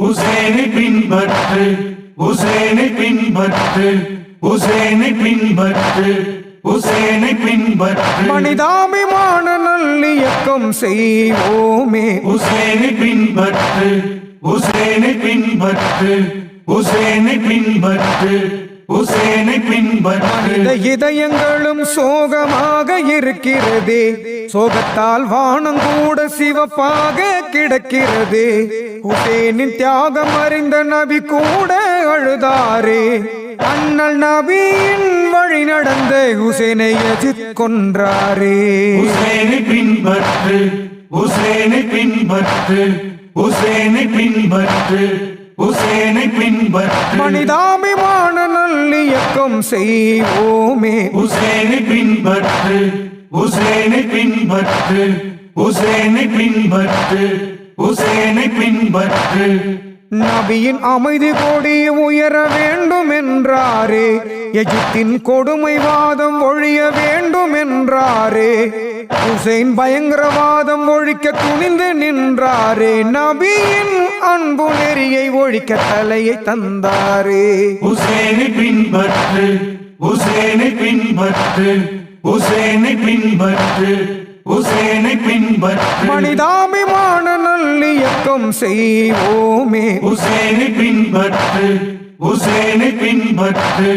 உசேனை பின்பற்று, உசேனை பின்பற்று, உசேனை பின்பற்று, உசேனை பின்பற்று. மனிதாபிமான நல்லியக்கம் செய்வோமே. உசேனை பின்பற்று, உசேனை பின்பற்று, உசேனை பின்பற்று, உசேனை பின்பற்று. இந்த இதயங்களும் சோகமாக இருக்கிறதே, சோகத்தால் வானம் கூட சிவப்பாக கிடக்கிறது. ஹுசேனின் தியாகம் அறிந்த நபி கூட அழுதாரே. அண்ணல் நபியின் வழி நடந்த ஹுசேனை யஜித் கொன்றாரே. உசேனை பின்பற்று, உசேனை பின்பற்று, உசேனை பின்பற்று, உசேனை பின்பற்று. மனிதாபிமான நல்லியக்கம் செய்வோமே. உசேனை பின்பற்று, உசேனை பின்பற்று, உசேனை பின்பற்று, உசேனை பின்பற்று. நபியின் அமைதி கொடி உயர வேண்டும் என்றாரே. எஜிப்தின் கொடுமைவாதம் ஒழிய வேண்டும் என்றாரே. ஹுசைன் பயங்கரவாதம் ஒழிக்க துணிந்து நின்றாரே. நபியின் அன்பு நெறியை ஒழிக்க தலையை தந்தாரே. உசேனை பின்பற்று, உசேனை பின்பற்று, உசேனை பின்பற்று, உசேனை பின்பற்று. மனிதாபிமான நல்லியக்கம் செய்வோமே. உசேனை பின்பற்று, உசேனை பின்பற்று,